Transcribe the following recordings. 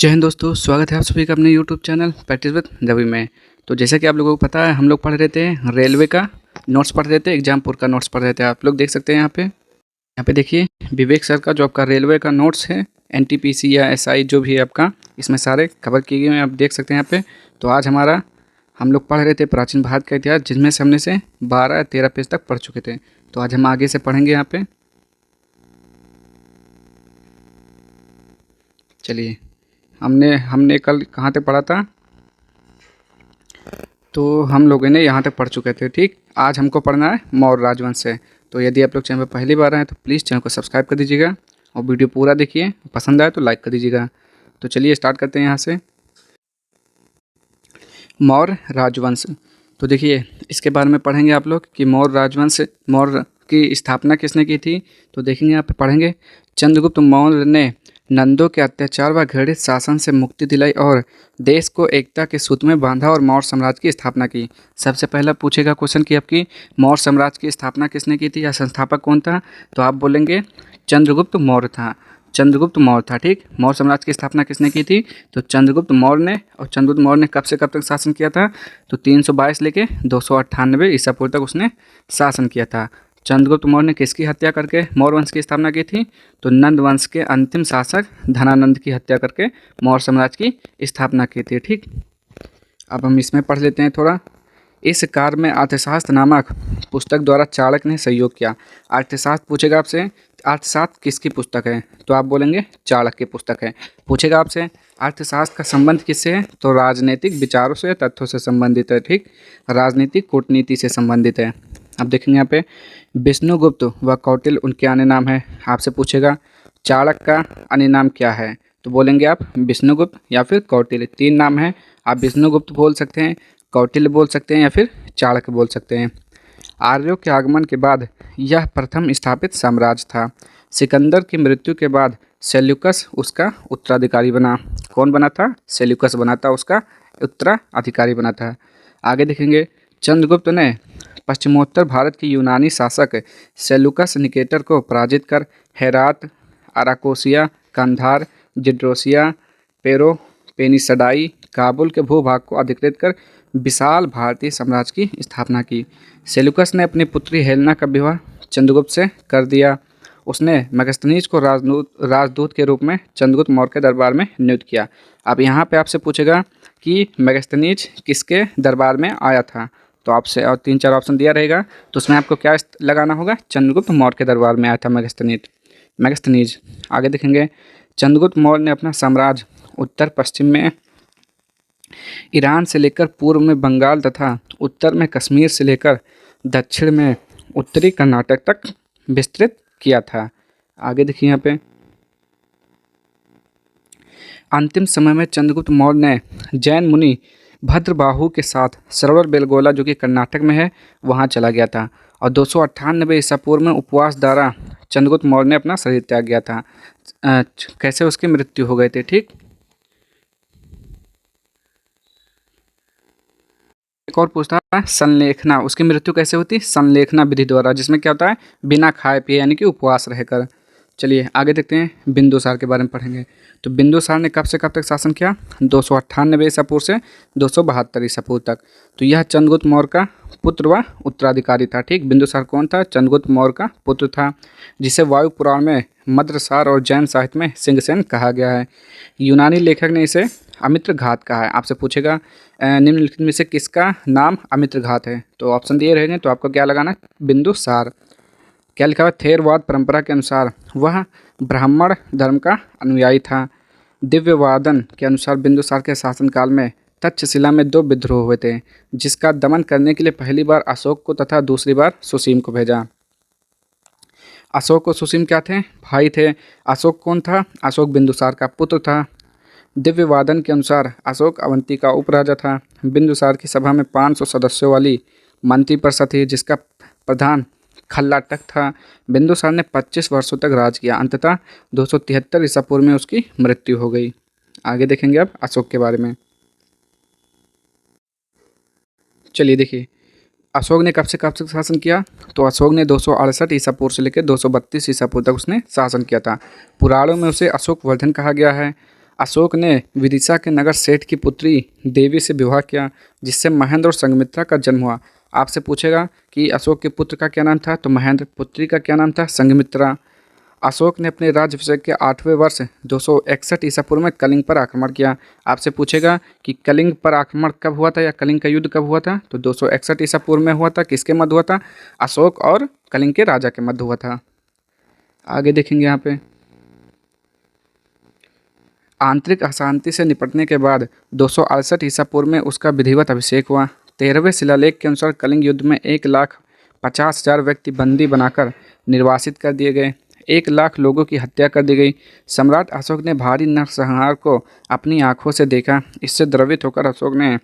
जय हिंद दोस्तों, स्वागत है आप सभी का अपने YouTube channel practice with Ravi में। तो जैसा कि आप लोगों को पता है, हम लोग पढ़ रहे थे रेलवे का नोट्स पढ़ रहे थे, एग्जामपुर का नोट्स पढ़ रहे थे। आप लोग देख सकते हैं यहाँ पे देखिए विवेक सर का जो आपका रेलवे का नोट्स है, एनटीपीसी या एसआई जो भी है आपका, इसमें सारे कवर किए गए हैं, आप देख सकते हैं यहाँ पे। तो आज हम लोग पढ़ रहे थे प्राचीन भारत का इतिहास, जिसमें से हमने से 12 या 13 पेज तक पढ़ चुके थे। तो आज हम आगे से पढ़ेंगे यहाँ पे। चलिए, हमने कल कहाँ तक पढ़ा था, तो हम लोगों ने यहाँ तक पढ़ चुके थे। ठीक, आज हमको पढ़ना है मौर्य राजवंश से। तो यदि आप लोग चैनल पर पहली बार आए हैं तो प्लीज़ चैनल को सब्सक्राइब कर दीजिएगा और वीडियो पूरा देखिए, पसंद आए तो लाइक कर दीजिएगा। तो चलिए स्टार्ट करते हैं यहाँ से। मौर्य राजवंश, तो देखिए इसके बारे में पढ़ेंगे आप लोग कि मौर्य राजवंश, मौर्य की स्थापना किसने की थी। तो देखेंगे यहाँ पे पढ़ेंगे, चंद्रगुप्त मौर्य ने नंदों के अत्याचार व घृणित शासन से मुक्ति दिलाई और देश को एकता के सूत्र में बांधा और मौर्य साम्राज्य की स्थापना की। सबसे पहला पूछेगा क्वेश्चन कि आपकी मौर्य साम्राज्य की स्थापना किसने की थी या संस्थापक कौन था। तो आप बोलेंगे चंद्रगुप्त मौर्य था, चंद्रगुप्त मौर्य था। ठीक, मौर्य साम्राज्य की स्थापना किसने की थी, तो चंद्रगुप्त मौर्य ने। और चंद्रगुप्त मौर्य ने कब से कब तक शासन किया था, तो 322 लेके 298 ईसा पूर्व तक उसने शासन किया था। चंद्रगुप्त मौर्य ने किसकी हत्या करके मौर्य वंश की स्थापना की थी, तो नंद वंश के अंतिम शासक धनानंद की हत्या करके मौर्य साम्राज्य की स्थापना की थी। ठीक, अब हम इसमें पढ़ लेते हैं थोड़ा। इस कार्य में अर्थशास्त्र नामक पुस्तक द्वारा चाणक्य ने सहयोग किया। अर्थशास्त्र पूछेगा आपसे, अर्थशास्त्र किसकी पुस्तक है, तो आप बोलेंगे चाणक्य की पुस्तक है। पूछेगा आपसे अर्थशास्त्र का संबंध किससे है, तो राजनीतिक विचारों से, तथ्यों से संबंधित है। ठीक, राजनीतिक कूटनीति से संबंधित है। अब देखेंगे यहाँ पे विष्णुगुप्त व कौटिल्य उनके अन्य नाम है। आपसे पूछेगा चाणक्य का अन्य नाम क्या है, तो बोलेंगे आप विष्णुगुप्त या फिर कौटिल्य, तीन नाम है। आप विष्णुगुप्त बोल सकते हैं, कौटिल्य बोल सकते हैं या फिर चाणक्य बोल सकते हैं। आर्यों के आगमन के बाद यह प्रथम स्थापित साम्राज्य था। सिकंदर की मृत्यु के बाद सेल्यूकस उसका उत्तराधिकारी बना। कौन बना था, सेल्यूकस बना था, उसका उत्तराधिकारी बना था। आगे देखेंगे, चंद्रगुप्त ने पश्चिमोत्तर भारत की यूनानी शासक सेल्यूकस निकेटर को पराजित कर हेरात, अराकोसिया, कंधार, जिड्रोसिया, पेनिसडाई, काबुल के भूभाग को अधिकृत कर विशाल भारतीय साम्राज्य की स्थापना की। सेल्यूकस ने अपनी पुत्री हेलेना का विवाह चंद्रगुप्त से कर दिया। उसने मेगस्थनीज को राजदूत के रूप में चंद्रगुप्त मौर्य के दरबार में नियुक्त किया। अब यहाँ पे आपसे पूछेगा कि मेगस्थनीज किसके दरबार में आया था, तो आपसे और 3-4 ऑप्शन दिया रहेगा, तो उसमें आपको क्या लगाना होगा, चंद्रगुप्त मौर्य के दरबार में आया था मेगस्थनीज। आगे देखेंगे, चंद्रगुप्त मौर्य ने अपना साम्राज्य उत्तर पश्चिम में ईरान से लेकर पूर्व में बंगाल तथा उत्तर में कश्मीर से लेकर दक्षिण में उत्तरी कर्नाटक तक विस्तृत किया था। आगे देखिए यहाँ पे, अंतिम समय में चंद्रगुप्त मौर्य ने जैन मुनि भद्रबाहु के साथ सरोवर बेलगोला जो कि कर्नाटक में है वहाँ चला गया था। और 298 ईसा पूर्व में उपवास द्वारा चंद्रगुप्त मौर्य ने अपना शरीर त्याग गया था। कैसे उसकी मृत्यु हो गई थी। ठीक, एक और पूछता है संलेखना, उसकी मृत्यु कैसे होती, संलेखना विधि द्वारा, जिसमें क्या होता है, बिना खाए पिए यानी कि उपवास रहकर। चलिए आगे देखते हैं, बिंदुसार के बारे में पढ़ेंगे। तो बिंदुसार ने कब से कब तक शासन किया, 298 ईसा पूर्व से 272 ईसा पूर्व तक। तो यह चंद्रगुप्त मौर्य का पुत्र व उत्तराधिकारी था। ठीक, बिंदुसार कौन था, चंद्रगुप्त मौर्य का पुत्र था, जिसे वायु पुराण में मद्रसार और जैन साहित्य में सिंहसेन कहा गया है। यूनानी लेखक ने इसे अमित्रघात कहा है। आपसे पूछेगा निम्नलिखित में से किसका नाम अमित्रघात है, तो ऑप्शन दिए रहेंगे, तो आपको क्या लगाना, बिंदुसार। क्या लिखा हुआ, थेरवाद परंपरा के अनुसार वह ब्राह्मण धर्म का अनुयायी था। दिव्यवादन के अनुसार बिंदुसार के शासनकाल में तक्षशिला में 2 विद्रोह हुए थे, जिसका दमन करने के लिए पहली बार अशोक को तथा दूसरी बार सुसीम को भेजा। अशोक और सुसीम क्या थे, भाई थे। अशोक कौन था, अशोक बिंदुसार का पुत्र था। दिव्यवादन के अनुसार अशोक अवंती का उपराजा था। बिंदुसार की सभा में 500 सदस्यों वाली मंत्रिपरिषद थी, जिसका प्रधान खल्लाटक था। बिंदुसार ने 25 वर्षों तक राज किया। अंततः 273 ईसा पूर्व में उसकी मृत्यु हो गई। आगे देखेंगे अब अशोक के बारे में। चलिए देखिए, अशोक ने कब से कब तक शासन किया, तो अशोक ने 268 ईसा पूर्व से लेकर 232 ईसा पूर्व तक उसने शासन किया था। पुराणों में उसे अशोक वर्धन कहा गया है। अशोक ने विदिशा के नगर सेठ की पुत्री देवी से विवाह किया, जिससे महेंद्र और संघमित्रा का जन्म हुआ। आपसे पूछेगा कि अशोक के पुत्र का क्या नाम था, तो महेंद्र, पुत्री का क्या नाम था, संघमित्रा। अशोक ने अपने राज्याभिषेक के 8वें वर्ष 261 ईसा पूर्व में कलिंग पर आक्रमण किया। आपसे पूछेगा कि कलिंग पर आक्रमण कब हुआ था या कलिंग का युद्ध कब हुआ था, तो 261 ईसा पूर्व में हुआ था। किसके मध्य हुआ था? अशोक और कलिंग के राजा के मध्य हुआ था। आगे देखेंगे यहाँ पे, आंतरिक अशांति से निपटने के बाद 268 ईसा पूर्व में उसका विधिवत अभिषेक हुआ। 13वें शिलालेख के अनुसार कलिंग युद्ध में 1,50,000 व्यक्ति बंदी बनाकर निर्वासित कर दिए गए। 1 लाख लोगों की हत्या कर दी गई। सम्राट अशोक ने भारी नरसंहार को अपनी आंखों से देखा। इससे द्रवित होकर अशोक ने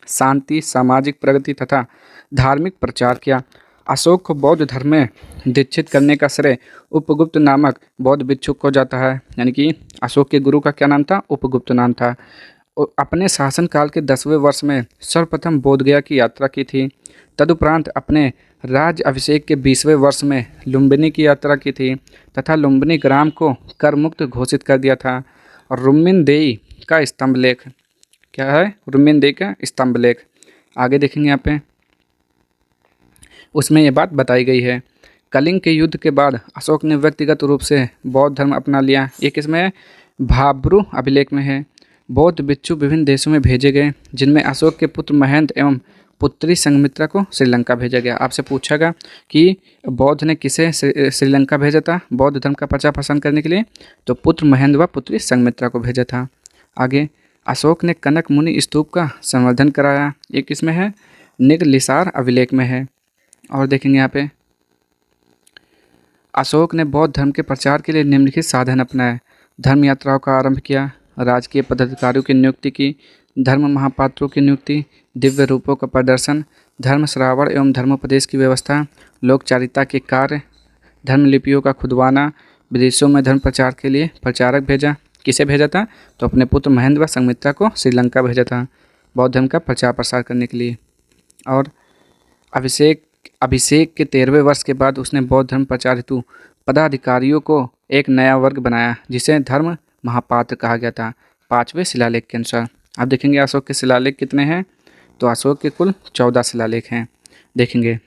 शांति, सामाजिक प्रगति तथा धार्मिक प्रचार किया। अशोक को बौद्ध धर्म में दीक्षित करने का श्रेय उपगुप्त नामक बौद्ध भिक्षुक को जाता है। यानी कि अशोक के गुरु का क्या नाम था? उपगुप्त नाम था। अपने शासनकाल के 10वें वर्ष में सर्वप्रथम बोधगया की यात्रा की थी। तदुपरांत अपने राज्य अभिषेक के 20वें वर्ष में लुम्बिनी की यात्रा की थी तथा लुम्बिनी ग्राम को कर मुक्त घोषित कर दिया था। और रुम्मिनदेई का स्तंभ लेख क्या है? रुम्मिनदेई का स्तंभ लेख आगे देखेंगे यहाँ पे, उसमें ये बात बताई गई है। कलिंग के युद्ध के बाद अशोक ने व्यक्तिगत रूप से बौद्ध धर्म अपना लिया। ये किसमें है? भाब्रू अभिलेख में है। बौद्ध भिक्षु विभिन्न देशों में भेजे गए, जिनमें अशोक के पुत्र महेंद्र एवं पुत्री संघमित्रा को श्रीलंका भेजा गया। आपसे पूछेगा कि बौद्ध ने किसे श्रीलंका भेजा था बौद्ध धर्म का प्रचार प्रसार करने के लिए, तो पुत्र महेंद्र व पुत्री संघमित्रा को भेजा था। आगे, अशोक ने कनक मुनि स्तूप का संवर्धन कराया। ये किसमें है? निगलिसार अभिलेख में है। और देखेंगे यहाँ पे, अशोक ने बौद्ध धर्म के प्रचार के लिए निम्नलिखित साधन अपनाए। धर्म यात्राओं का आरंभ किया, राजकीय पदाधिकारियों की नियुक्ति की, धर्म महापात्रों की नियुक्ति, दिव्य रूपों का प्रदर्शन, धर्म श्रावण एवं धर्मोपदेश की व्यवस्था, लोकचारिता के कार्य, धर्म लिपियों का खुदवाना, विदेशों में धर्म प्रचार के लिए प्रचारक भेजा। किसे भेजा था? तो अपने पुत्र महेंद्र व संघमित्रा को श्रीलंका भेजा था बौद्ध धर्म का प्रचार प्रसार करने के लिए। और अभिषेक के 13वें वर्ष के बाद उसने बौद्ध धर्म प्रचार हेतु पदाधिकारियों को एक नया वर्ग बनाया, जिसे धर्म महापात्र कहा गया था 5वें शिलालेख के अनुसार। अब देखेंगे अशोक के शिलालेख कितने हैं, तो अशोक के कुल 14 शिलालेख हैं। देखेंगे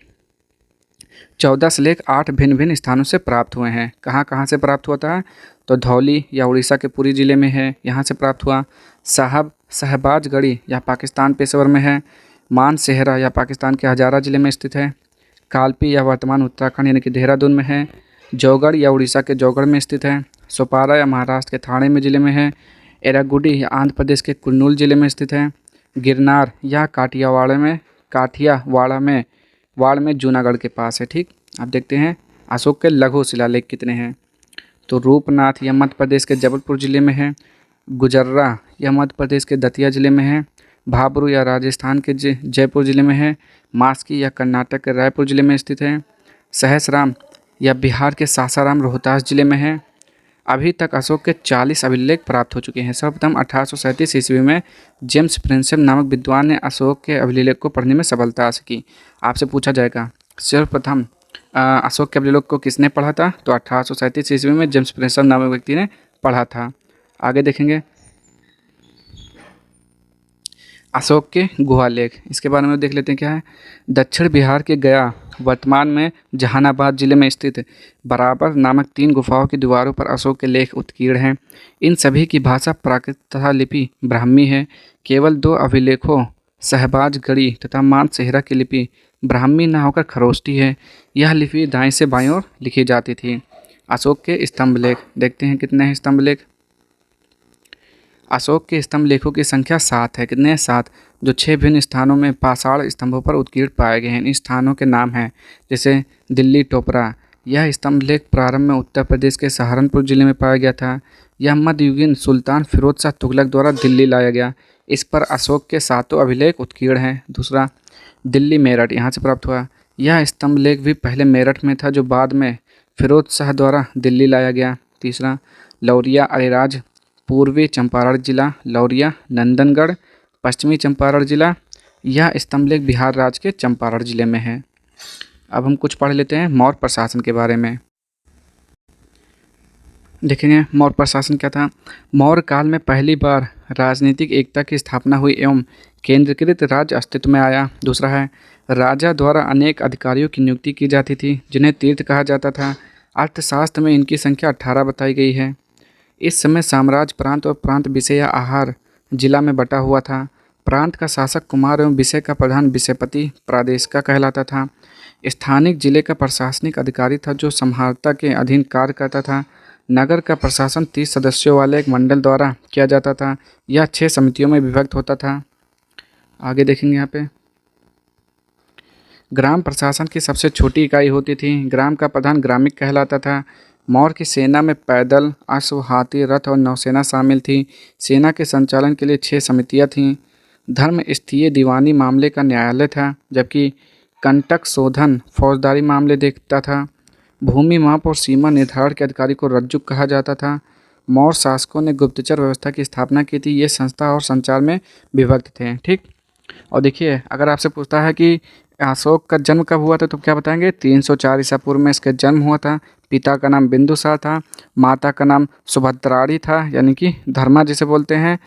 14 शिलालेख 8 भिन्न भिन्न स्थानों से प्राप्त हुए हैं। कहाँ कहाँ से प्राप्त हुआ था? तो धौली या उड़ीसा के पुरी जिले में है, यहाँ से प्राप्त हुआ। शहबाजगढ़ी या पाकिस्तान पेशेवर में है। मानसेहरा या पाकिस्तान के हजारा जिले में स्थित है। कालपी या वर्तमान उत्तराखंड यानी कि देहरादून में है। जौगढ़ या उड़ीसा के जौगढ़ में स्थित है। सोपारा या महाराष्ट्र के ठाणे में जिले में है। एरागुडी या आंध्र प्रदेश के कुर्नूल जिले में स्थित है। गिरनार या काठियावाड़ में जूनागढ़ के पास है। ठीक, आप देखते हैं अशोक के लघु शिलालेख कितने हैं। तो रूपनाथ यह मध्य प्रदेश के जबलपुर जिले में है। गुजर्रा यह मध्य प्रदेश के दतिया जिले में है। भाबरू या राजस्थान के जयपुर जिले में है। मास्की या कर्नाटक के रायपुर जिले में स्थित है। सहसराम या बिहार के सासाराम रोहतास जिले में है। अभी तक अशोक के 40 अभिलेख प्राप्त हो चुके हैं। सर्वप्रथम 1837 ईस्वी में जेम्स प्रिंसेप नामक विद्वान ने अशोक के अभिलेख को पढ़ने में सफलता हासिल की। आपसे पूछा जाएगा सर्वप्रथम अशोक के अभिलेख को किसने पढ़ा था, तो 1837 ईस्वी में जेम्स प्रिंसेप नामक व्यक्ति ने पढ़ा था। आगे देखेंगे अशोक के गुहा लेख, इसके बारे में देख लेते हैं क्या है। दक्षिण बिहार के गया, वर्तमान में जहानाबाद जिले में स्थित बराबर नामक 3 गुफाओं की दीवारों पर अशोक के लेख उत्कीर्ण हैं। इन सभी की भाषा प्राकृत तथा लिपि ब्राह्मी है। केवल 2 अभिलेखों शहबाजगढ़ी तथा मानसेहरा की लिपि ब्राह्मी न होकर खरोष्टी है। यह लिपि दाएं से बाएं ओर लिखी जाती थी। अशोक के स्तंभ लेख देखते हैं कितने हैं स्तंभ लेख। अशोक के स्तंभ लेखों की संख्या 7 है। कितने हैं? 7, जो 6 भिन्न स्थानों में पाषाण स्तंभों पर उत्कीर्ण पाए गए हैं। इन स्थानों के नाम हैं जैसे दिल्ली टोपरा। यह स्तंभ लेख प्रारंभ में उत्तर प्रदेश के सहारनपुर जिले में पाया गया था। यह मध्ययुगीन सुल्तान फिरोज शाह तुगलक द्वारा दिल्ली लाया गया। इस पर अशोक के 7 अभिलेख उत्कीर्ण हैं। दूसरा, दिल्ली मेरठ, यहाँ से प्राप्त हुआ। यह स्तंभ लेख भी पहले मेरठ में था, जो बाद में फिरोज शाह द्वारा दिल्ली लाया गया। तीसरा, लौरिया अरेराज, पूर्वी चंपारण जिला, लौरिया नंदनगढ़, पश्चिमी चंपारण जिला। यह स्तंभ लेख बिहार राज्य के चंपारण जिले में है। अब हम कुछ पढ़ लेते हैं मौर्य प्रशासन के बारे में। देखेंगे मौर्य प्रशासन क्या था। मौर्य काल में पहली बार राजनीतिक एकता की स्थापना हुई एवं केंद्रीकृत राज्य अस्तित्व में आया। दूसरा है, राजा द्वारा अनेक अधिकारियों की नियुक्ति की जाती थी जिन्हें तीर्थ कहा जाता था। अर्थशास्त्र में इनकी संख्या 18 बताई गई है। इस समय साम्राज्य प्रांत और प्रांत विषय या आहार जिला में बटा हुआ था। प्रांत का शासक कुमार एवं विषय का प्रधान विषयपति प्रादेश का कहलाता था। स्थानिक जिले का प्रशासनिक अधिकारी था जो संहारता के अधीन कार्य करता था। नगर का प्रशासन 30 सदस्यों वाले एक मंडल द्वारा किया जाता था। यह 6 समितियों में विभक्त होता था। आगे देखेंगे यहाँ पे ग्राम प्रशासन की सबसे छोटी इकाई होती थी। ग्राम का प्रधान ग्रामिक कहलाता था। मौर्य की सेना में पैदल, अश्व, हाथी, रथ और नौसेना शामिल थी। सेना के संचालन के लिए 6 समितियाँ थीं। धर्म स्थीय दीवानी मामले का न्यायालय था, जबकि कंटक शोधन फौजदारी मामले देखता था। भूमि माप और सीमा निर्धारण के अधिकारी को रज्जुक कहा जाता था। मौर्य शासकों ने गुप्तचर व्यवस्था की स्थापना की थी। ये संस्था और संचार में विभक्त थे। ठीक। और देखिए, अगर आपसे पूछता है कि अशोक का जन्म कब हुआ था तो क्या बताएंगे? 304 ईसा पूर्व में इसका जन्म हुआ था। पिता का नाम बिंदुसार था। माता का नाम सुभद्राणी था, यानी कि धर्मा जिसे बोलते हैं।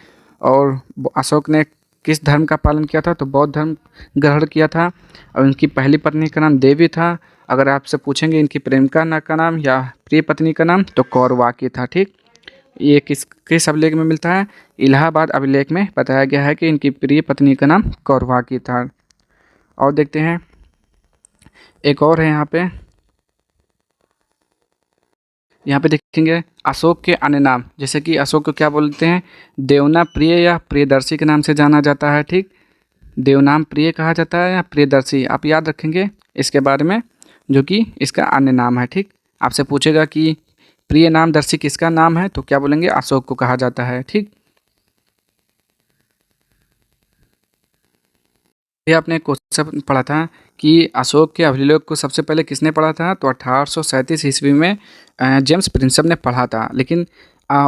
और अशोक ने किस धर्म का पालन किया था? तो बौद्ध धर्म ग्रहण किया था। और इनकी पहली पत्नी का नाम देवी था। अगर आपसे पूछेंगे इनकी प्रेमिका ना का नाम या प्रिय पत्नी का नाम, तो कौरवाकी था। ठीक। ये किस अभिलेख में मिलता है? इलाहाबाद अभिलेख में बताया गया है कि इनकी प्रिय पत्नी का नाम कौरवाकी था। और देखते हैं, एक और है यहाँ पे देखेंगे अशोक के अन्य नाम, जैसे कि अशोक को क्या बोलते हैं? देवना प्रिय या प्रियदर्शी के नाम से जाना जाता है। ठीक। देवनाम प्रिय कहा जाता है या प्रियदर्शी, आप याद रखेंगे इसके बारे में, जो कि इसका अन्य नाम है। ठीक। आपसे पूछेगा कि प्रिय नामदर्शी किसका नाम है, तो क्या बोलेंगे? अशोक को कहा जाता है। ठीक। ये आपने क्वेश्चन पढ़ा था कि अशोक के अभिलेख को सबसे पहले किसने पढ़ा था? तो 1837 ईस्वी में जेम्स प्रिंसप ने पढ़ा था। लेकिन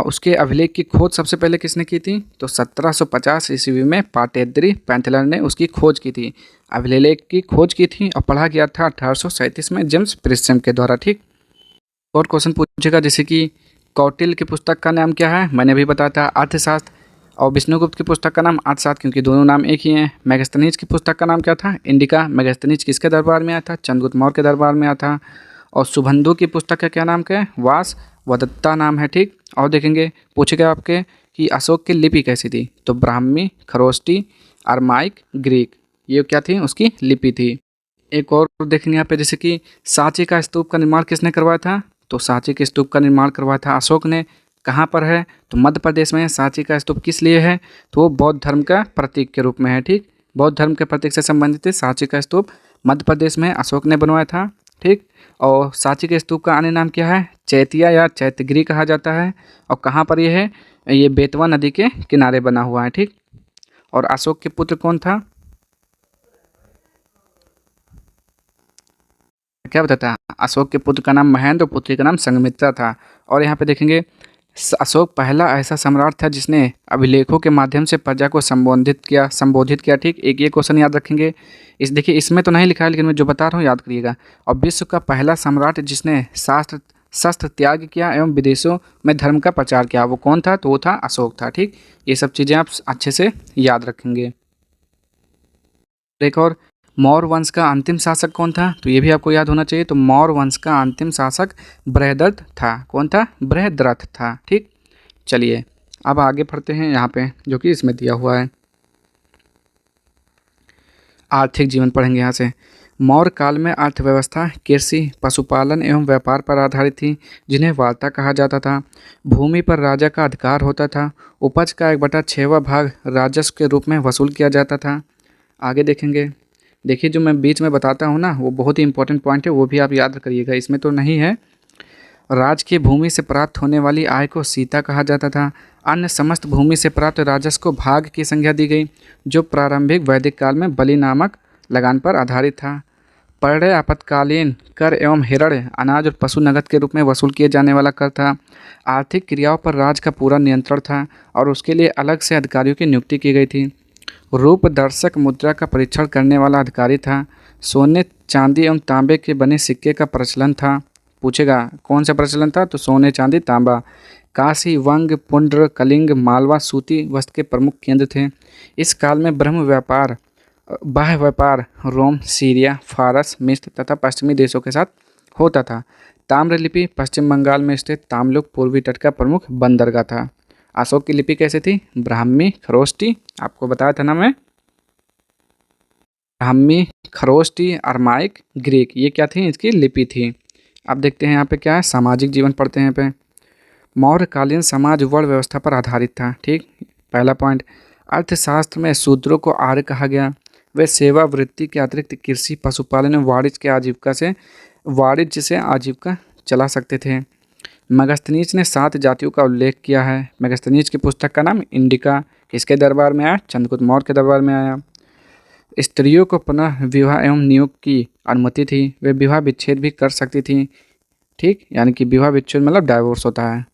उसके अभिलेख की खोज सबसे पहले किसने की थी? तो 1750 ईस्वी में पाटेद्री पैंथलर ने उसकी खोज की थी। अभिलेख की खोज की थी और पढ़ा गया था 1837 में जेम्स प्रिंसप के द्वारा। ठीक। और क्वेश्चन पूछेगा जैसे कि कौटिल्य की पुस्तक का नाम क्या है? मैंने अभी बताया था अर्थशास्त्र। और विष्णुगुप्त की पुस्तक का नाम अर्थशास्त्र, क्योंकि दोनों नाम एक ही हैं। मेगास्थनीज की पुस्तक का नाम क्या था? इंडिका। मेगास्थनीज किसके दरबार में आया था? चंद्रगुप्त मौर्य के दरबार में आया था। और सुबंधु की पुस्तक का क्या नाम क्या है? वास वदत्ता नाम है। ठीक। और देखेंगे पूछेगा आपके कि अशोक की लिपि कैसी थी? तो ब्राह्मी, खरोष्टी, अरमाइक, ग्रीक, ये क्या थी? उसकी लिपि थी। एक और देखेंगे यहाँ पे जैसे कि सांची का स्तूप का निर्माण किसने करवाया था? तो सांची के स्तूप का निर्माण करवाया था अशोक ने। कहाँ पर है? तो मध्य प्रदेश में है। सांची का स्तूप किस लिए है? तो वो बौद्ध धर्म का प्रतीक के रूप में है। ठीक। बौद्ध धर्म के प्रतीक से संबंधित है सांची का स्तूप। मध्य प्रदेश में अशोक ने बनवाया था। ठीक। और सांची के स्तूप का अन्य नाम क्या है? चैतिया या चैत्यगिरी कहा जाता है। और कहाँ पर ये है? ये बेतवा नदी के किनारे बना हुआ है। ठीक। और अशोक के पुत्र कौन था? क्या बताता है? अशोक के पुत्र का नाम महेंद्र और पुत्री का नाम संघमित्रा था। और यहाँ पे देखेंगे अशोक पहला ऐसा सम्राट था जिसने अभिलेखों के माध्यम से प्रजा को संबोधित किया। ठीक। एक ये क्वेश्चन याद रखेंगे। देखिए, इसमें तो नहीं लिखा है, लेकिन मैं जो बता रहा हूँ याद करिएगा। और विश्व का पहला सम्राट जिसने शस्त्र त्याग किया एवं विदेशों में धर्म का प्रचार किया, वो कौन था? तो वो था अशोक था। ठीक। ये सब चीज़ें आप अच्छे से याद रखेंगे। एक और, मौर्य वंश का अंतिम शासक कौन था? तो ये भी आपको याद होना चाहिए। तो मौर्य वंश का अंतिम शासक बृहद्रथ था। कौन था? बृहद्रथ था। ठीक। चलिए अब आगे बढ़ते हैं यहाँ पे, जो कि इसमें दिया हुआ है। आर्थिक जीवन पढ़ेंगे यहाँ से। मौर्य काल में अर्थव्यवस्था कृषि, पशुपालन एवं व्यापार पर आधारित थी, जिन्हें वार्ता कहा जाता था। भूमि पर राजा का अधिकार होता था। उपज का 1/6वां भाग राजस्व के रूप में वसूल किया जाता था। आगे देखेंगे। देखिए, जो मैं बीच में बताता हूँ ना, वो बहुत ही इंपॉर्टेंट पॉइंट है, वो भी आप याद करिएगा, इसमें तो नहीं है। राज की भूमि से प्राप्त होने वाली आय को सीता कहा जाता था। अन्य समस्त भूमि से प्राप्त राजस्व को भाग की संज्ञा दी गई, जो प्रारंभिक वैदिक काल में बलि नामक लगान पर आधारित था। पर्याय आपातकालीन कर एवं हिरण्य, अनाज और पशु नगद के रूप में वसूल किए जाने वाला कर था। आर्थिक क्रियाओं पर राज का पूरा नियंत्रण था और उसके लिए अलग से अधिकारियों की नियुक्ति की गई थी। रूपदर्शक मुद्रा का परीक्षण करने वाला अधिकारी था। सोने, चांदी एवं तांबे के बने सिक्के का प्रचलन था। पूछेगा कौन सा प्रचलन था, तो सोने चांदी तांबा। काशी, वंग, पुंड्र, कलिंग, मालवा सूती वस्त्र के प्रमुख केंद्र थे। इस काल में ब्रह्म व्यापार, बाह्य व्यापार रोम, सीरिया, फारस, मिस्र तथा पश्चिमी देशों के साथ होता था। ताम्रलिपि पश्चिम बंगाल में स्थित ताम्रलिप्त पूर्वी तट का प्रमुख बंदरगाह था। अशोक की लिपि कैसे थी? ब्राह्मी, खरोष्टी, आपको बताया था ना मैं, ब्राह्मी, खरोष्टी, अरमाइक, ग्रीक, ये क्या थी? इसकी लिपि थी। अब देखते हैं यहाँ पे क्या है, सामाजिक जीवन पढ़ते हैं यहाँ पे। मौर्यकालीन समाज वर्ण व्यवस्था पर आधारित था। ठीक, पहला पॉइंट, अर्थशास्त्र में शूद्रों को आर्य कहा गया। वे सेवा वृत्ति के अतिरिक्त कृषि, पशुपालन एवं वाणिज्य से आजीविका चला सकते थे। मेगास्थनीज ने 7 जातियों का उल्लेख किया है। मेगास्थनीज की पुस्तक का नाम इंडिका। किसके दरबार में आया? चंद्रगुप्त मौर्य के दरबार में आया। स्त्रियों को पुनः विवाह एवं नियुक्त की अनुमति थी। वे विवाह विच्छेद भी कर सकती थीं। ठीक, यानी कि विवाह विच्छेद मतलब डाइवोर्स होता है।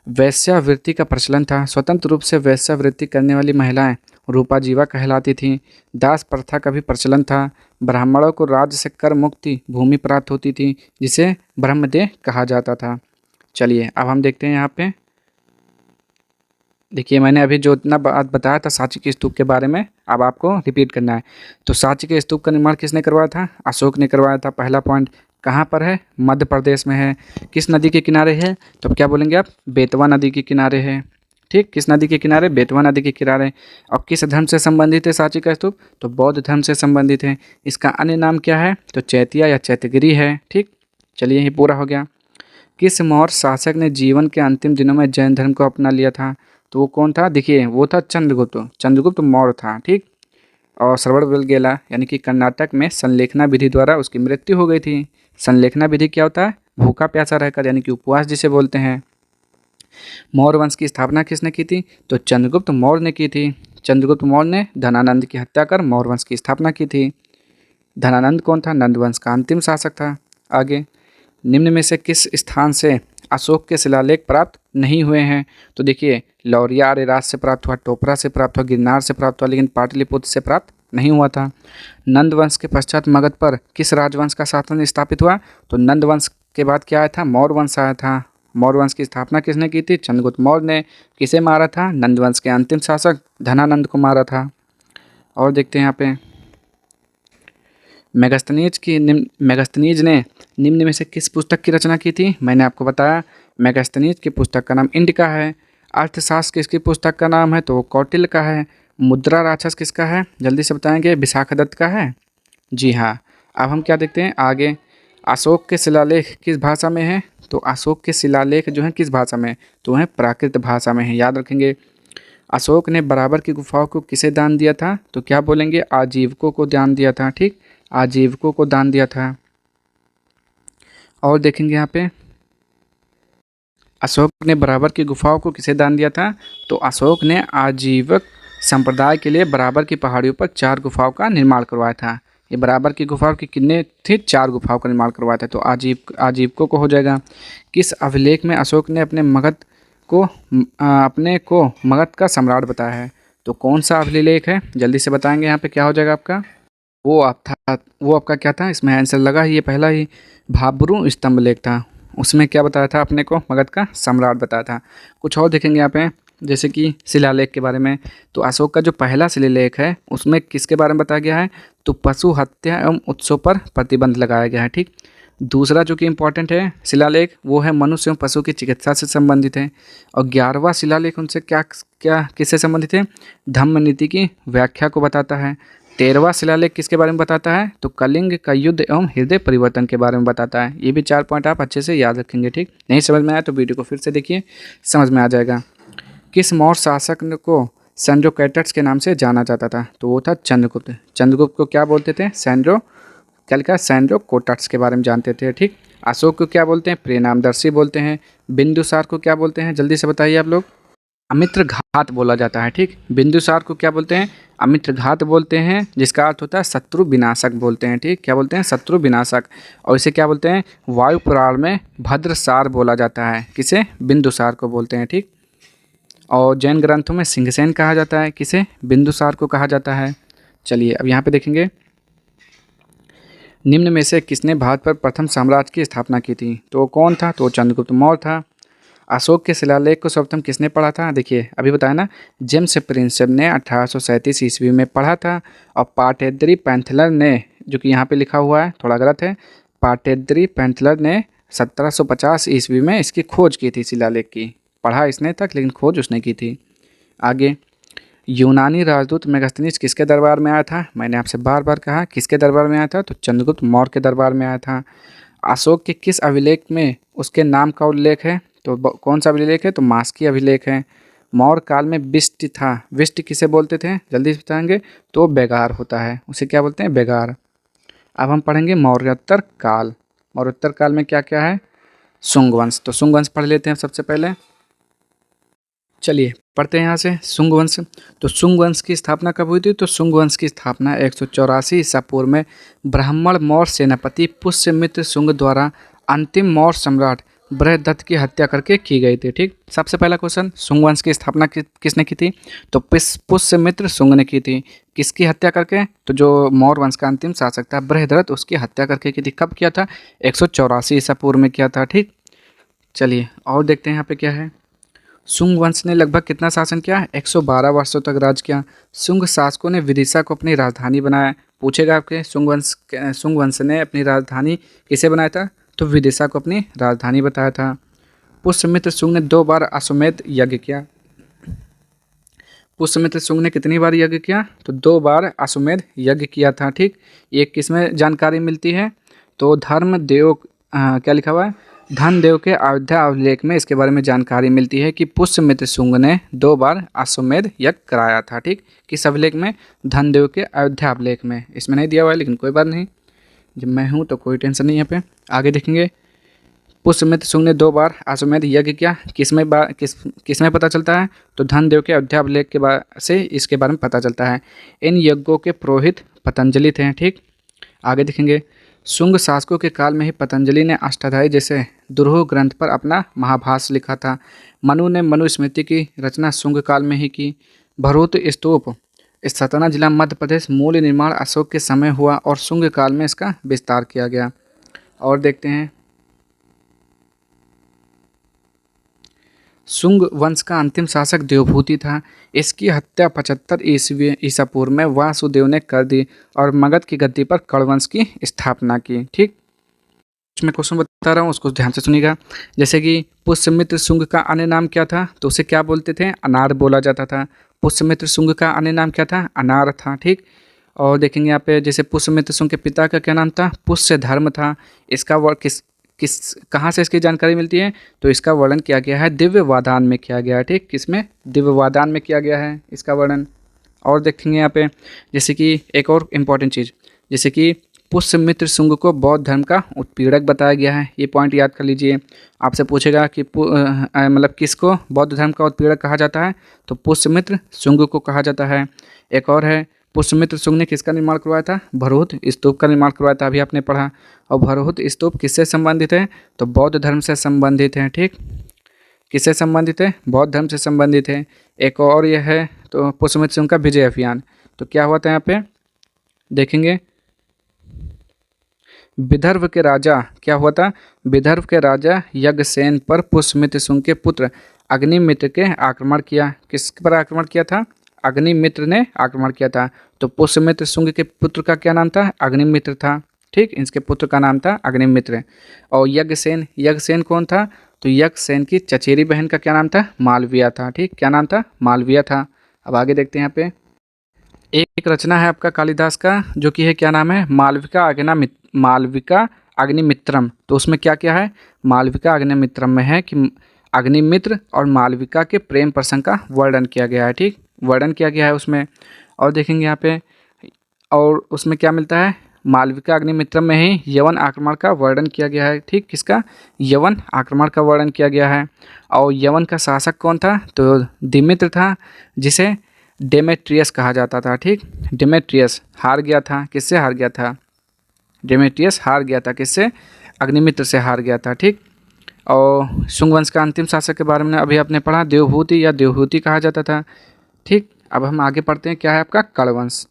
वैश्यावृत्ति का प्रचलन था। स्वतंत्र रूप से वैश्यावृत्ति करने वाली महिलाएं रूपा जीवा कहलाती थीं। दास प्रथा का भी प्रचलन था। ब्राह्मणों को राज्य से कर मुक्ति भूमि प्राप्त होती थी, जिसे ब्रह्मदेह कहा जाता था। चलिए अब हम देखते हैं यहाँ पे, देखिए मैंने अभी जो इतना बात बताया था सांची के स्तूप के बारे में, अब आपको रिपीट करना है। तो सांची के स्तूप का निर्माण किसने करवाया था? अशोक ने करवाया था। पहला पॉइंट, कहाँ पर है? मध्य प्रदेश में है। किस नदी के किनारे है? तो क्या बोलेंगे आप? बेतवा नदी के किनारे है। ठीक, किस नदी के किनारे? बेतवा नदी के किनारे। और किस धर्म से संबंधित है सांची का स्तूप? तो बौद्ध धर्म से संबंधित है। इसका अन्य नाम क्या है? तो चैतिया या चैत्यगिरी है। ठीक, चलिए ये पूरा हो गया। किस मौर्य शासक ने जीवन के अंतिम दिनों में जैन धर्म को अपना लिया था? तो वो कौन था? देखिए वो था चंद्रगुप्त मौर्य था। ठीक, और श्रवणबेलगोला यानी कि कर्नाटक में संलेखना विधि द्वारा उसकी मृत्यु हो गई थी। संलेखना विधि क्या होता है? भूखा प्यासा रहकर, यानी कि उपवास जिसे बोलते हैं। मौर्य वंश की स्थापना किसने की थी? तो चंद्रगुप्त मौर्य ने की थी। चंद्रगुप्त मौर्य ने धनानंद की हत्या कर मौर्य वंश की स्थापना की थी। धनानंद कौन था? नंद वंश का अंतिम शासक था। आगे, निम्न में से किस स्थान से अशोक के शिलालेख प्राप्त नहीं हुए हैं? तो देखिए, लौरिया आर्यराज से प्राप्त हुआ, टोपरा से प्राप्त हुआ, गिरनार से प्राप्त हुआ, लेकिन पाटलिपुत्र से प्राप्त नहीं हुआ था। नंद वंश के पश्चात मगध पर किस राजवंश का शासन स्थापित हुआ? तो नंद वंश के बाद क्या आया था? मौर्य वंश आया था। मौर्य वंश की स्थापना किसने की थी? चंद्रगुप्त मौर्य ने। किसे मारा था? नंद वंश के अंतिम शासक धनानंद को मारा था। और देखते हैं यहाँ पे, मेगास्थनीज ने निम्न में से किस पुस्तक की रचना की थी? मैंने आपको बताया, मेगास्थनीज की पुस्तक का नाम इंडिका है। अर्थशास्त्र किसकी पुस्तक का नाम है? तो वो कौटिल्य का है। मुद्रा राक्षस किसका है? जल्दी से बताएंगे। विशाखदत्त का है। जी हाँ। अब हम क्या देखते हैं आगे, अशोक के शिलालेख किस भाषा में है? तो अशोक के शिलालेख जो है किस भाषा में? तो वह प्राकृत भाषा में है, याद रखेंगे। अशोक ने बराबर की गुफाओं को किसे दान दिया था? तो क्या बोलेंगे? आजीवकों को दान दिया था। ठीक, आजीवकों को दान दिया था। और देखेंगे यहाँ पे, अशोक ने बराबर की गुफाओं को किसे दान दिया था? तो अशोक ने आजीवक संप्रदाय के लिए बराबर की पहाड़ियों पर 4 गुफाओं का निर्माण करवाया था। ये बराबर की गुफाओं की कितने थी? 4 गुफाओं का निर्माण करवाया था। तो आजीवकों को हो जाएगा। किस अभिलेख में अशोक ने अपने को मगध का सम्राट बताया है? तो कौन सा अभिलेख है? जल्दी से बताएंगे। यहाँ पे क्या हो जाएगा आपका? वो आपका क्या था? इसमें आंसर लगा ही, ये पहला ही भाब्रू स्तंभ लेख था। उसमें क्या बताया था? अपने को मगध का सम्राट बताया था। कुछ और देखेंगे यहाँ पे, जैसे कि शिलालेख के बारे में। तो अशोक का जो पहला शिलालेख है उसमें किसके बारे में बताया गया है? तो पशु हत्या एवं उत्सव पर प्रतिबंध लगाया गया है। ठीक, दूसरा जो कि इम्पोर्टेंट है शिलालेख, वो है मनुष्य एवं पशु की चिकित्सा से संबंधित है। और 11वां शिलालेख उनसे क्या क्या किससे संबंधित है? धम्म नीति की व्याख्या को बताता है। 13वां शिलालेख किसके बारे में बताता है? तो कलिंग का युद्ध एवं हृदय परिवर्तन के बारे में बताता है। ये भी 4 पॉइंट आप अच्छे से याद रखेंगे। ठीक, नहीं समझ में आया तो वीडियो को फिर से देखिए, समझ में आ जाएगा। किस मौर्य शासक को सैंड्रोकेटस के नाम से जाना जाता था? तो वो था चंद्रगुप्त। चंद्रगुप्त को क्या बोलते थे? सैंड्रोकोटस के बारे में जानते थे। ठीक, अशोक को क्या बोलते हैं? प्रियनामदर्शी बोलते हैं। बिंदुसार को क्या बोलते हैं? जल्दी से बताइए आप लोग। अमित्र घात बोला जाता है। ठीक, बिंदुसार को क्या बोलते हैं? अमित्र घात बोलते हैं, जिसका अर्थ होता है शत्रु विनाशक बोलते हैं। ठीक, क्या बोलते हैं? शत्रु विनाशक। और इसे क्या बोलते हैं? वायु पुराण में भद्रसार बोला जाता है। किसे? बिंदुसार को बोलते हैं। ठीक, और जैन ग्रंथों में सिंहसेन कहा जाता है। किसे? बिंदुसार को कहा जाता है। चलिए अब यहाँ पे देखेंगे, निम्न में से किसने भारत पर प्रथम साम्राज्य की स्थापना की थी? तो वो कौन था? तो चंद्रगुप्त मौर्य था। अशोक के शिलालेख को सर्वप्रथम किसने पढ़ा था? देखिए अभी बताया ना, जेम्स प्रिंसेप ने 1837 ईस्वी में पढ़ा था। और पाटेद्री पैंथलर ने, जो कि यहाँ पे लिखा हुआ है थोड़ा गलत है, पाटेद्री पैंथलर ने 1750 ईस्वी में इसकी खोज की थी शिलालेख की। पढ़ा इसने तक, लेकिन खोज उसने की थी। आगे, यूनानी राजदूत मेगास्थनीज किसके दरबार में आया था? मैंने आपसे बार बार कहा किसके दरबार में आया था, तो चंद्रगुप्त मौर्य के दरबार में आया था। अशोक के किस अभिलेख में उसके नाम का उल्लेख है? तो कौन सा अभिलेख है? तो मास्की अभिलेख है। मौर्य काल में विष्ट था। विष्ट किसे बोलते थे? जल्दी से बताएंगे। तो बेगार होता है, उसे क्या बोलते हैं? बेगार। अब हम पढ़ेंगे मौर्योत्तर काल। मौर्योत्तर काल में क्या क्या है? शुंग वंश। तो शुंग वंश पढ़ लेते हैं सबसे पहले। चलिए पढ़ते हैं यहाँ से शुंग वंश। तो शुंग वंश की स्थापना कब हुई थी? तो शुंग वंश की स्थापना 184 ईसा पूर्व में ब्राह्मण मौर्य सेनापति पुष्यमित्र शुंग द्वारा अंतिम मौर्य सम्राट बृहदत्त की हत्या करके की गई थी। ठीक, सबसे पहला क्वेश्चन, शुंग वंश की स्थापना किसने की थी? तो पुष्यमित्र शुंग ने की थी। किसकी हत्या करके? तो जो मौर्य वंश का अंतिम शासक था बृहदत्त, उसकी हत्या करके की थी। कब किया था? 184 ईसा पूर्व में किया था। ठीक, चलिए और देखते हैं यहाँ पे क्या है। शुंग वंश ने लगभग कितना शासन किया? 112 वर्षों तक राज किया। शुंग शासकों ने विदिशा को अपनी राजधानी बनाया। पूछेगा आपके, शुंग वंश ने अपनी राजधानी किसे बनाया था? तो विदिशा को अपनी राजधानी बताया था। पुष्यमित्र शुंग ने 2 बार अश्वमेध यज्ञ किया। पुष्यमित्र शुंग ने कितनी बार यज्ञ किया? तो 2 बार अश्वमेध यज्ञ किया था। ठीक, ये किसमें जानकारी मिलती है? तो धर्मदेव, क्या लिखा हुआ है? धनदेव के अयोध्या अभिलेख में इसके बारे में जानकारी मिलती है कि पुष्यमित्र शुंग ने 2 बार अश्वमेध यज्ञ कराया था। ठीक, किस अभिलेख में? धनदेव के अयोध्या अभिलेख में। इसमें नहीं दिया हुआ है, लेकिन कोई बात नहीं, जब मैं हूँ तो कोई टेंशन नहीं है। पे आगे देखेंगे, पुष्यमित्र शुंग ने 2 बार अश्वमेध यज्ञ किया। किसमें पता चलता है? तो धनदेव के अयोध्या अभिलेख के से इसके बारे में पता चलता है। इन यज्ञों के पुरोहित पतंजलि थे। ठीक, आगे देखेंगे, शुंग शासकों के काल में ही पतंजलि ने अष्टाध्यायी जैसे दुरूह ग्रंथ पर अपना महाभाष्य लिखा था। मनु ने मनुस्मृति की रचना शुंग काल में ही की। भरूत स्तूप सतना जिला मध्य प्रदेश, मूल निर्माण अशोक के समय हुआ और शुंग काल में इसका विस्तार किया गया। और देखते हैं, शुंग वंश का अंतिम शासक देवभूति था। इसकी हत्या 75 ईसा पूर्व में वासुदेव ने कर दी और मगध की गद्दी पर कड़वंश की स्थापना की। ठीक, मैं क्वेश्चन बता रहा हूँ, उसको ध्यान से सुनिएगा। जैसे कि पुष्यमित्र शुंग का अन्य नाम क्या था? तो उसे क्या बोलते थे? अनार बोला जाता था। पुष्यमित्र शुंग का अन्य नाम क्या था? अनार था। ठीक, और देखेंगे यहाँ पे, जैसे पुष्यमित्र शुंग के पिता का क्या नाम था? पुष्य धर्म था। इसका वर्ड कहाँ से इसकी जानकारी मिलती है? तो इसका वर्णन किया गया है दिव्य वादान में किया गया है। ठीक, किसमें? दिव्य वादान में किया गया है इसका वर्णन। और देखेंगे यहाँ पे, जैसे कि एक और इम्पॉर्टेंट चीज़, जैसे कि पुष्यमित्र शुंग को बौद्ध धर्म का उत्पीड़क बताया गया है। ये पॉइंट याद कर लीजिए। आपसे पूछेगा कि मतलब किसको बौद्ध धर्म का उत्पीड़क कहा जाता है? तो पुष्यमित्र शुंग को कहा जाता है। एक और है, पुष्यमित्र शुंग ने किसका निर्माण करवाया था? भरहुत स्तूप का निर्माण करवाया था, अभी आपने पढ़ा। और भरहुत स्तूप किससे संबंधित है? तो बौद्ध धर्म से संबंधित है। ठीक, किससे संबंधित है? बौद्ध धर्म से संबंधित है। एक और यह है, तो पुष्यमित्र शुंग का विजय अभियान। तो क्या हुआ था यहाँ पे? देखेंगे, विदर्भ के राजा, क्या हुआ था? विदर्भ के राजा यज्ञसेन पर पुष्यमित्र शुंग के पुत्र अग्निमित्र के आक्रमण किया। किस पर आक्रमण किया था? अग्निमित्र ने आक्रमण किया था। तो पुष्यमित्र शुंग के पुत्र का क्या नाम था? अग्निमित्र था। ठीक, इसके पुत्र का नाम था अग्निमित्र। और यज्ञसेन कौन था? तो यज्ञसेन की चचेरी बहन का क्या नाम था? मालविया था। ठीक, क्या नाम था? मालविया था। अब आगे देखते हैं यहाँ पे, एक रचना है आपका कालिदास का, जो कि है, क्या नाम है? मालविका अग्निमित्रम। तो उसमें क्या क्या है? मालविका अग्निमित्रम में है कि अग्निमित्र और मालविका के प्रेम प्रसंग का वर्णन किया गया है। ठीक, वर्णन किया गया है उसमें। और देखेंगे यहाँ पे, और उसमें क्या मिलता है? मालविका अग्निमित्रम में ही यवन आक्रमण का वर्णन किया गया है। ठीक, किसका? यवन आक्रमण का वर्णन किया गया है। और यवन का शासक कौन था? तो दिमित्र था, जिसे डेमेट्रियस कहा जाता था। ठीक, डेमेट्रियस हार गया था। किससे हार गया था? डेमेट्रियस हार गया था। किससे? अग्निमित्र से हार गया था। ठीक, और शुंग वंश का अंतिम शासक के बारे में अभी आपने पढ़ा, देवभूति या देवहूति कहा जाता था। ठीक, अब हम आगे पढ़ते हैं, क्या है आपका? कड़वंश।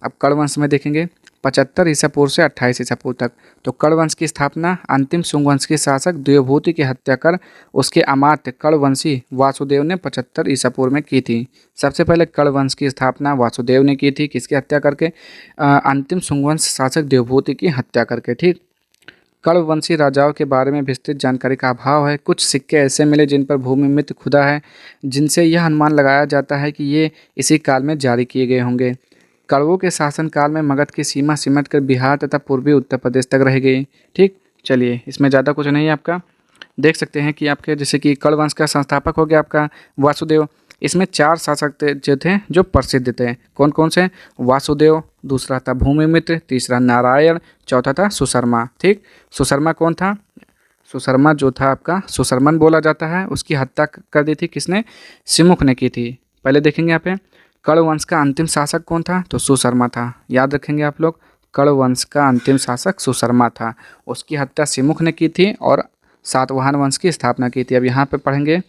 अब कड़वंश में देखेंगे, 75 ईसा पूर्व से 28 ईसा पूर्व तक। तो कर्ण वंश की स्थापना अंतिम शुंग वंश के शासक देवभूति की हत्या कर उसके अमात्य कण्ववंशी वासुदेव ने 75 ईसा पूर्व में की थी। सबसे पहले कर्ण वंश की स्थापना वासुदेव ने की थी, किसकी हत्या करके? अंतिम शुंग वंश शासक देवभूति की हत्या करके। ठीक। कण्ववंशी राजाओं के बारे में विस्तृत जानकारी का अभाव है। कुछ सिक्के ऐसे मिले जिन पर भूमि मित्र खुदा है, जिनसे यह अनुमान लगाया जाता है कि ये इसी काल में जारी किए गए होंगे। कण्वों के शासनकाल में मगध की सीमा सिमट कर बिहार तथा पूर्वी उत्तर प्रदेश तक रह गई। ठीक। चलिए, इसमें ज़्यादा कुछ नहीं है आपका। देख सकते हैं कि आपके जैसे कि कर्ण वंश का संस्थापक हो गया आपका वासुदेव। इसमें 4 शासक जो थे जो प्रसिद्ध थे। कौन कौन से? वासुदेव, दूसरा था भूमिमित्र, तीसरा नारायण, चौथा था सुशर्मा। ठीक। सुशर्मा कौन था? सुशर्मा जो था आपका सुशर्मन बोला जाता है, उसकी हत्या कर दी थी किसने? सिमुख ने की थी। पहले देखेंगे यहाँ पे कर्ण वंश का अंतिम शासक कौन था? तो सुशर्मा था। याद रखेंगे आप लोग, कर्ण वंश का अंतिम शासक सुशर्मा था, उसकी हत्या सिमुख ने की थी और सातवाहन वंश की स्थापना की थी। अब यहाँ पे पढ़ेंगे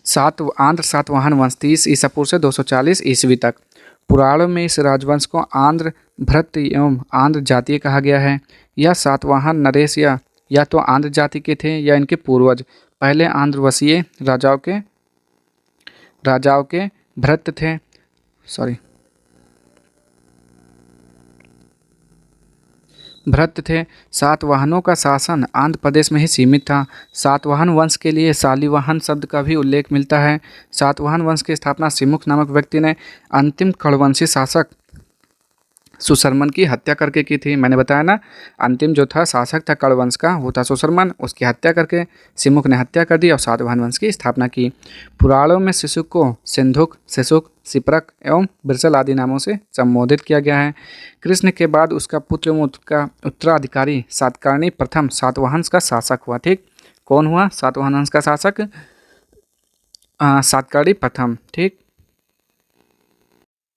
आंध्र सातवाहन वंश 30 ईसा पूर्व से 240 ईस्वी तक। पुराणों में इस राजवंश को आंध्र भृत्य एवं आंध्र जातीय कहा गया है। यह सातवाहन नरेश या तो आंध्र जाति के थे या इनके पूर्वज पहले आंध्रवशीय राजाओं के भृत्य थे। भृत्य थे। सातवाहनों का शासन आंध्र प्रदेश में ही सीमित था। सातवाहन वंश के लिए शालिवाहन शब्द का भी उल्लेख मिलता है। सातवाहन वंश की स्थापना सिमुख नामक व्यक्ति ने अंतिम कण्ववंशी शासक सुशर्मन की हत्या करके की थी। मैंने बताया ना, अंतिम जो था शासक था कर्ण वंश का वो था सुशर्मन, उसकी हत्या करके सिमुख ने हत्या कर दी और सातवाहन वंश की स्थापना की। पुराणों में शिशुक को सिंधुक, शिशुक, सिप्रक एवं बिरसल आदि नामों से संबोधित किया गया है। कृष्ण के बाद उसका पुत्र एवं उसका उत्तराधिकारी सातकर्णी प्रथम सातवाहन का शासक हुआ। ठीक। कौन हुआ सातवाहन वंश का शासक? सातकर्णी प्रथम। ठीक।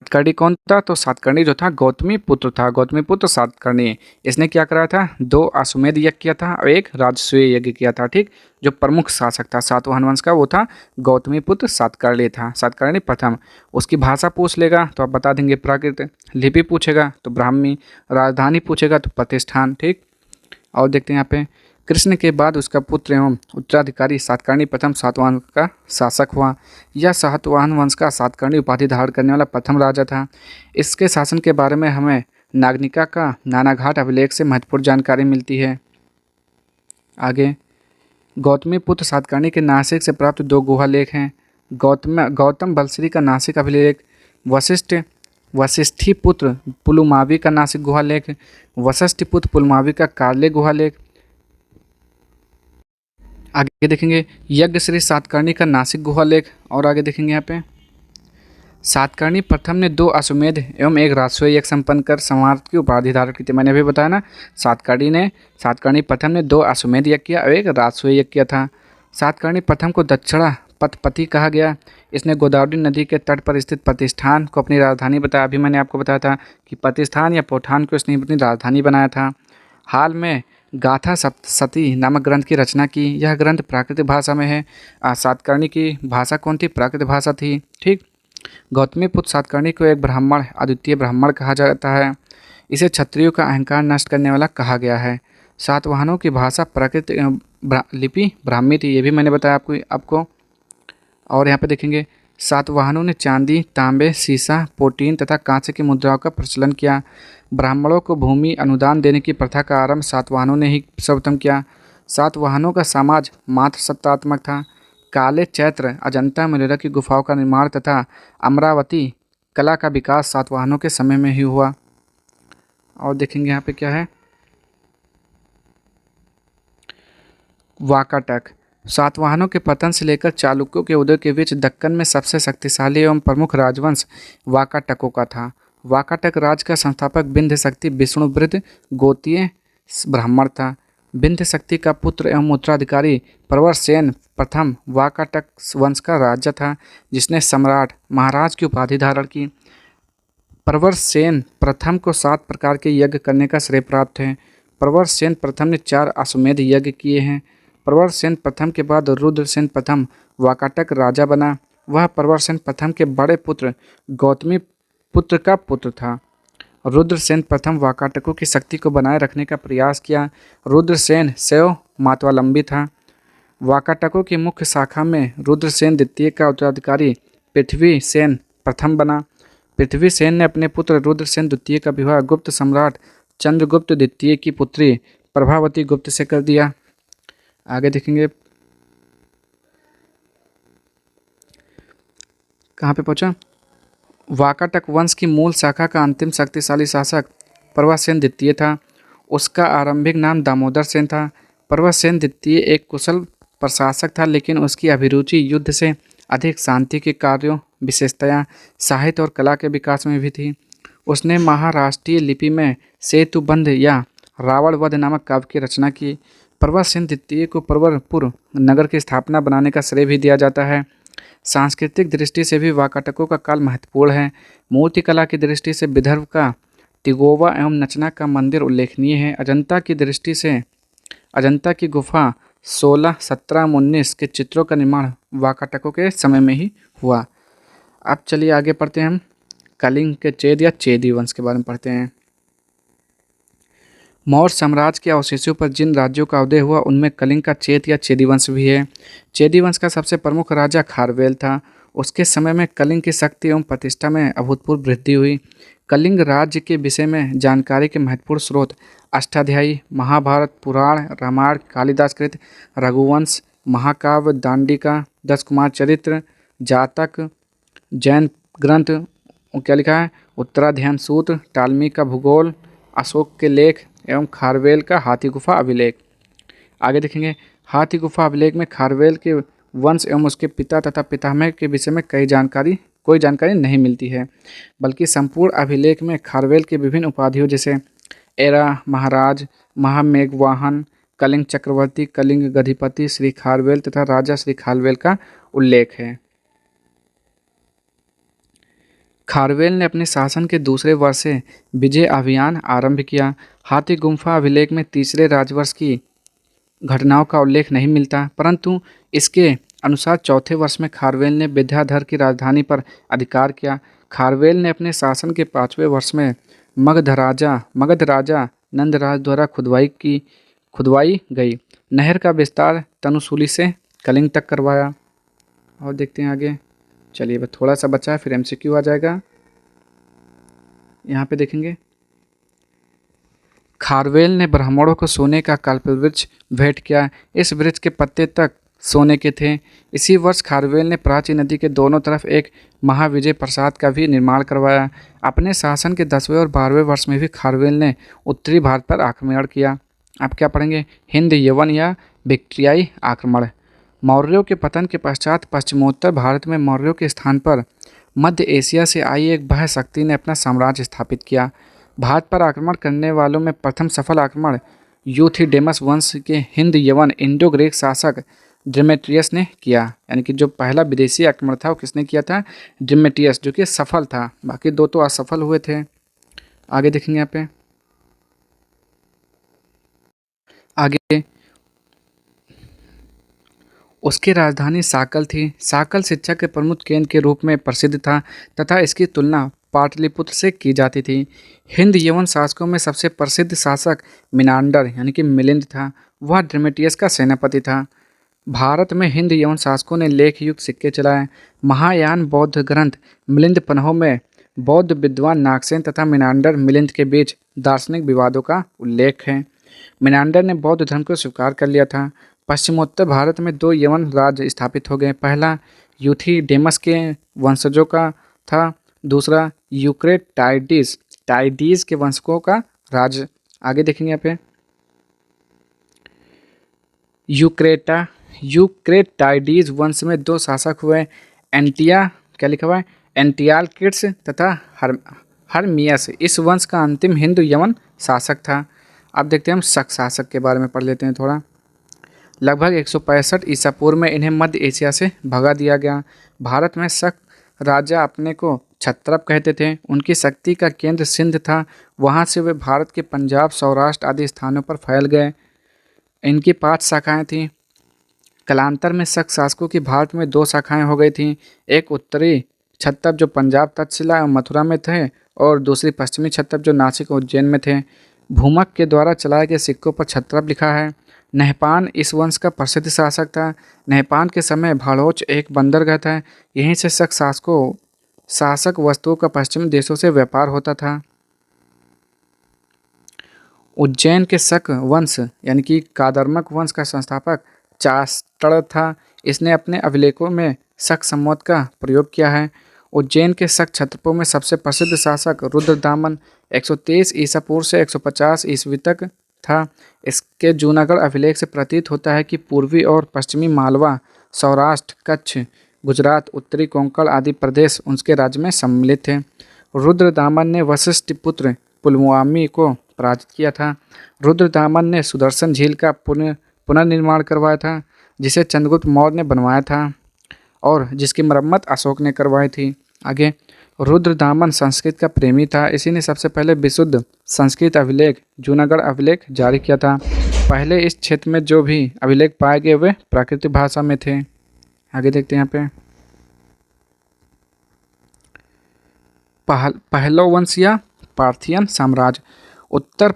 सातकर्णी कौन था? तो सातकर्णी जो था गौतमी पुत्र था, गौतमी पुत्र सातकर्णी। इसने क्या कराया था? 2 अश्वमेध यज्ञ किया था और 1 राजसूय यज्ञ किया था। ठीक। जो प्रमुख शासक था सातवाहन वंश का वो था गौतमी पुत्र सातकर्णी था, सातकर्णी प्रथम। उसकी भाषा पूछ लेगा तो आप बता देंगे प्राकृत, लिपि पूछेगा तो ब्राह्मी, राजधानी पूछेगा तो प्रतिष्ठान। ठीक। और देखते हैं यहाँ पे कृष्ण के बाद उसका पुत्र एवं उत्तराधिकारी सातकर्णी प्रथम सातवाहन का शासक हुआ। यह सातवाहन वंश का सातकर्णी उपाधि धारण करने वाला प्रथम राजा था। इसके शासन के बारे में हमें नागनिका का नानाघाट अभिलेख से महत्वपूर्ण जानकारी मिलती है। आगे गौतमी पुत्र सातकर्णी के नासिक से प्राप्त 2 गुहा लेख हैं। गौतम बलश्री का नासिक अभिलेख, वशिष्ठी पुत्र पुलुमावी का नासिक गुहा लेख, वशिष्ठ पुत्र पुलुमावी का कार्ले गुहा लेख। आगे देखेंगे यज्ञ श्री सातकर्णी का नासिक गुहा लेख। और आगे देखेंगे यहाँ पे सातकर्णी प्रथम ने 2 अश्वमेध एवं 1 राजसूय यज्ञ संपन्न कर सम्राट की उपाधि धारण की थी। मैंने अभी बताया ना, सातकर्णी प्रथम ने 2 अश्वमेध यज्ञ किया और 1 राजसूय यज्ञ किया था। सातकर्णी प्रथम को दक्षिणा पथपति कहा गया। इसने गोदावरी नदी के तट पर स्थित प्रतिष्ठान को अपनी राजधानी बताया। अभी मैंने आपको बताया था कि प्रतिष्ठान या पौठान को इसने अपनी राजधानी बनाया था। हाल में गाथा सप्तशती नामक ग्रंथ की रचना की। यह ग्रंथ प्राकृतिक भाषा में है। सातकर्णी की भाषा कौन थी? प्राकृतिक भाषा थी। ठीक। गौतमी पुत्र सातकर्णी को एक ब्राह्मण, अद्वितीय ब्राह्मण कहा जाता है। इसे क्षत्रियों का अहंकार नष्ट करने वाला कहा गया है। सातवाहनों की भाषा प्राकृतिक लिपि ब्राह्मी थी, ये भी मैंने बताया आपको। और यहाँ पे देखेंगे सातवाहनों ने चांदी, तांबे, सीसा, पोटीन तथा कांसे की मुद्राओं का प्रचलन किया। ब्राह्मणों को भूमि अनुदान देने की प्रथा का आरंभ सातवाहनों ने ही सर्वप्रथम किया। सातवाहनों का समाज मात्र सत्तात्मक था। काले चैत्र, अजंता मेलोरा की गुफाओं का निर्माण तथा अमरावती कला का विकास सातवाहनों के समय में ही हुआ। और देखेंगे यहाँ पे क्या है, वाकाटक। सातवाहनों के पतन से लेकर चालुक्यों के उदय के बीच दक्कन में सबसे शक्तिशाली एवं प्रमुख राजवंश वाकाटकों का था। वाकाटक राज का संस्थापक विंध्य शक्ति विष्णुवृत्त गोतीय ब्राह्मण था। विंध्य शक्ति का पुत्र एवं उत्तराधिकारी प्रवरसेन प्रथम वाकाटक वंश का राजा था, जिसने सम्राट महाराज की उपाधि धारण की। प्रवरसेन प्रथम को 7 प्रकार के यज्ञ करने का श्रेय प्राप्त है। प्रवरसेन प्रथम ने 4 अश्वमेध यज्ञ किए हैं। प्रवरसेन प्रथम के बाद रुद्रसेन प्रथम वाकाटक राजा बना। वह प्रवरसेन प्रथम के बड़े पुत्र गौतमी पुत्र का पुत्र था। रुद्रसेन प्रथम वाकाटकों की शक्ति को बनाए रखने का प्रयास किया। रुद्रसेन शैव मातवालंबी था। वाकाटकों की मुख्य शाखा में रुद्रसेन द्वितीय का उत्तराधिकारी पृथ्वीसेन प्रथम बना। पृथ्वीसेन ने अपने पुत्र रुद्रसेन द्वितीय का विवाह गुप्त सम्राट चंद्रगुप्त द्वितीय की पुत्री प्रभावती गुप्त से कर दिया। आगे देखेंगे कहाँ पे पहुंचा। वाकाटक वंश की मूल शाखा का अंतिम शक्तिशाली शासक प्रभासेन द्वितीय था। उसका आरंभिक नाम दामोदर सेन था। प्रभासेन द्वितीय एक कुशल प्रशासक था, लेकिन उसकी अभिरुचि युद्ध से अधिक शांति के कार्यों, विशेषतया साहित्य और कला के विकास में भी थी। उसने महाराष्ट्रीय लिपि में सेतुबंध या रावण वध नामक काव्य की रचना की। प्रभासेन द्वितीय को प्रवरपुर नगर की स्थापना बनाने का श्रेय भी दिया जाता है। सांस्कृतिक दृष्टि से भी वाकाटकों का काल महत्वपूर्ण है। मूर्तिकला की दृष्टि से विदर्भ का तिगोवा एवं नचना का मंदिर उल्लेखनीय है। अजंता की दृष्टि से अजंता की गुफा 16, 17, 19 के चित्रों का निर्माण वाकाटकों के समय में ही हुआ। अब चलिए आगे पढ़ते हैं। हम कलिंग के चेद या चेदी वंश के बारे में पढ़ते हैं। मौर्य साम्राज्य के अवशेषों पर जिन राज्यों का उदय हुआ उनमें कलिंग का चेद या चेदी वंश भी है। चेदी वंश का सबसे प्रमुख राजा खारवेल था। उसके समय में कलिंग की शक्ति एवं प्रतिष्ठा में अभूतपूर्व वृद्धि हुई। कलिंग राज्य के विषय में जानकारी के महत्वपूर्ण स्रोत अष्टाध्यायी, महाभारत, पुराण, रामायण, कालिदास कृत, रघुवंश, महाकाव्य, दांडिका, 10 कुमार चरित्र, जातक, जैन ग्रंथ, क्या लिखा है, उत्तराध्यान सूत्र, टालमी का भूगोल, अशोक के लेख एवं खारवेल का हाथी गुफा अभिलेख। आगे देखेंगे। हाथी गुफा अभिलेख में खारवेल के वंश एवं उसके पिता तथा पितामह के विषय में कोई जानकारी नहीं मिलती है, बल्कि संपूर्ण अभिलेख में खारवेल के विभिन्न उपाधियों जैसे एरा, महाराज, महामेघवाहन, कलिंग चक्रवर्ती, कलिंग गधिपति, श्री खारवेल तथा राजा श्री खारवेल का उल्लेख है। खारवेल ने अपने शासन के दूसरे वर्ष से विजय अभियान आरंभ किया। हाथी गुम्फा अभिलेख में तीसरे राजवर्ष की घटनाओं का उल्लेख नहीं मिलता, परंतु इसके अनुसार चौथे वर्ष में खारवेल ने विद्याधर की राजधानी पर अधिकार किया। खारवेल ने अपने शासन के 5वें वर्ष में मगध राजा नंदराज द्वारा खुदवाई गई नहर का विस्तार तनुशूली से कलिंग तक करवाया। और देखते हैं आगे। चलिए बस थोड़ा सा बचा है, फिर MCQ आ जाएगा। यहाँ पे देखेंगे। खारवेल ने ब्राह्मणों को सोने का कल्पवृक्ष भेंट किया। इस वृक्ष के पत्ते तक सोने के थे। इसी वर्ष खारवेल ने प्राची नदी के दोनों तरफ एक महाविजय प्रासाद का भी निर्माण करवाया। अपने शासन के 10वें और 12वें वर्ष में भी खारवेल ने उत्तरी भारत पर आक्रमण किया। आप क्या पढ़ेंगे। हिंद यवन या विक्ट्रियाई आक्रमण। मौर्यों के पतन के पश्चात पश्चिमोत्तर भारत में मौर्यों के स्थान पर मध्य एशिया से आई एक बाह्य शक्ति ने अपना साम्राज्य स्थापित किया। भारत पर आक्रमण करने वालों में प्रथम सफल आक्रमण यूथिडेमस वंश के हिंद यवन इंडो ग्रीक शासक डेमेट्रियस ने किया। यानी कि जो पहला विदेशी आक्रमण था वो किसने किया था, डेमेट्रियस, जो कि सफल था। बाकी 2 तो असफल हुए थे। आगे देखेंगे यहाँ पे। आगे उसकी राजधानी साकल थी। साकल शिक्षा के प्रमुख केंद्र के रूप में प्रसिद्ध था तथा इसकी तुलना पाटलिपुत्र से की जाती थी। हिंद यवन शासकों में सबसे प्रसिद्ध शासक मिनांडर यानी कि मिलिंद था। वह डेमेट्रियस का सेनापति था। भारत में हिंद यवन शासकों ने लेख युक्त सिक्के चलाए। महायान बौद्ध ग्रंथ मिलिंद पन्हों में बौद्ध विद्वान नागसेन तथा मिनांडर मिलिंद के बीच दार्शनिक विवादों का उल्लेख है। मिनांडर ने बौद्ध धर्म को स्वीकार कर लिया था। पश्चिमोत्तर भारत में 2 यवन राज्य स्थापित हो गए। पहला यूथिडेमस के वंशजों का था, दूसरा टाइडीज के वंशकों का राज्य। आगे देखेंगे यहाँ पे। यूक्रेटाइडीज वंश में 2 शासक हुए, क्या लिखा हुआ है, एंटियालकिड्स तथा हर्मियस। इस वंश का अंतिम हिंदू यवन शासक था। अब देखते हैं हम शक शासक के बारे में पढ़ लेते हैं थोड़ा। लगभग 165 ईसा पूर्व में इन्हें मध्य एशिया से भगा दिया गया। भारत में शक राजा अपने को क्षत्रप कहते थे। उनकी शक्ति का केंद्र सिंध था। वहाँ से वे भारत के पंजाब, सौराष्ट्र आदि स्थानों पर फैल गए। इनकी 5 शाखाएं थीं। कालांतर में शक शासकों की भारत में 2 शाखाएं हो गई थीं। एक उत्तरी क्षत्रप जो पंजाब, तक्षशिला एवं मथुरा में थे, और दूसरी पश्चिमी छत्रप जो नासिक और उज्जैन में थे। भूमक के द्वारा चलाए गए सिक्कों पर छत्रप लिखा है। नहपान इस वंश का प्रसिद्ध शासक था। नहपान के समय भड़ोच एक बंदरगाह था। यहीं से शासक वस्तुओं का पश्चिमी देशों से व्यापार होता था। उज्जैन के शक वंश यानी कि कादर्मक वंश का संस्थापक चास्टड़ था। इसने अपने अभिलेखों में शक संवत का प्रयोग किया है। उज्जैन के शक क्षत्रपों में सबसे प्रसिद्ध शासक रुद्रदामन 123 ईसा पूर्व से 150 ईस्वी तक था। इसके जूनागढ़ अभिलेख से प्रतीत होता है कि पूर्वी और पश्चिमी मालवा, सौराष्ट्र, कच्छ, गुजरात, उत्तरी कोंकण आदि प्रदेश उसके राज्य में सम्मिलित थे। रुद्रदामन ने वशिष्ठ पुत्र पुलमावी को पराजित किया था। रुद्रदामन ने सुदर्शन झील का पुनर्निर्माण करवाया था, जिसे चंद्रगुप्त मौर्य ने बनवाया था और जिसकी मरम्मत अशोक ने करवाई थी। आगे, रुद्रदामन संस्कृत का प्रेमी था। इसी ने सबसे पहले विशुद्ध संस्कृत अभिलेख जूनागढ़ अभिलेख जारी किया था। पहले इस क्षेत्र में जो भी अभिलेख पाए गए वे प्राकृतिक भाषा में थे। आगे देखते हैं यहाँ पे पहलो वंश या पार्थियन साम्राज्य। उत्तर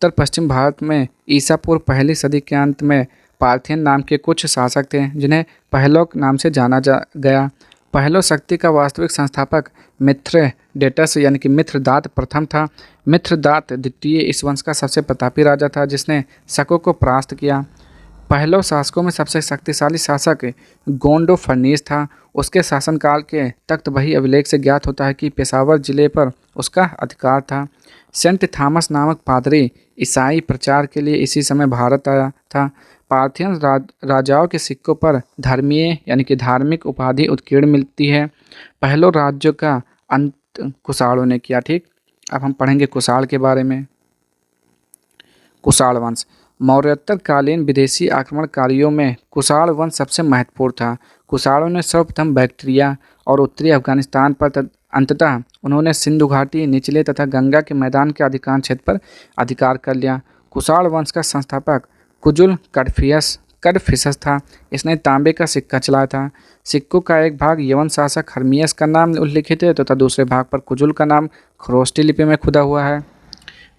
पश्चिम भारत में ईसा पूर्व पहली सदी के अंत में पार्थियन नाम के कुछ शासक थे, जिन्हें पहलोक नाम से जाना गया। पहलो शक्ति का वास्तविक संस्थापक मिथ्रडेटस यानी कि मिथ्रदात प्रथम था। मिथ्रदात द्वितीय इस वंश का सबसे प्रतापी राजा था, जिसने शकों को परास्त किया। पहलो शासकों में सबसे शक्तिशाली शासक गोंडो फर्नीस था। उसके शासनकाल के तख्त बही अभिलेख से ज्ञात होता है कि पेशावर जिले पर उसका अधिकार था। सेंट थॉमस नामक पादरी ईसाई प्रचार के लिए इसी समय भारत आया था। पार्थियन राजाओं के सिक्कों पर धर्मीय यानी कि धार्मिक उपाधि उत्कीर्ण मिलती है। पहलो राज्यों का अंत कुषाणों ने किया। ठीक, अब हम पढ़ेंगे कुषाण के बारे में। कुषाण वंश मौर्योत्तर कालीन विदेशी आक्रमणकारियों में कुषाण वंश सबसे महत्वपूर्ण था। कुषाणों ने सर्वप्रथम बैक्ट्रिया और उत्तरी अफगानिस्तान पर अंततः उन्होंने सिंधु घाटी, निचले तथा गंगा के मैदान के अधिकांश क्षेत्र पर अधिकार कर लिया। कुषाण वंश का संस्थापक कुजुल कडफिसस था। इसने तांबे का सिक्का चलाया था। सिक्कों का एक भाग यवन शासक हर्मियस का नाम उल्लिखित है तथा दूसरे भाग पर कुजुल का नाम खरोष्टी लिपि में खुदा हुआ है।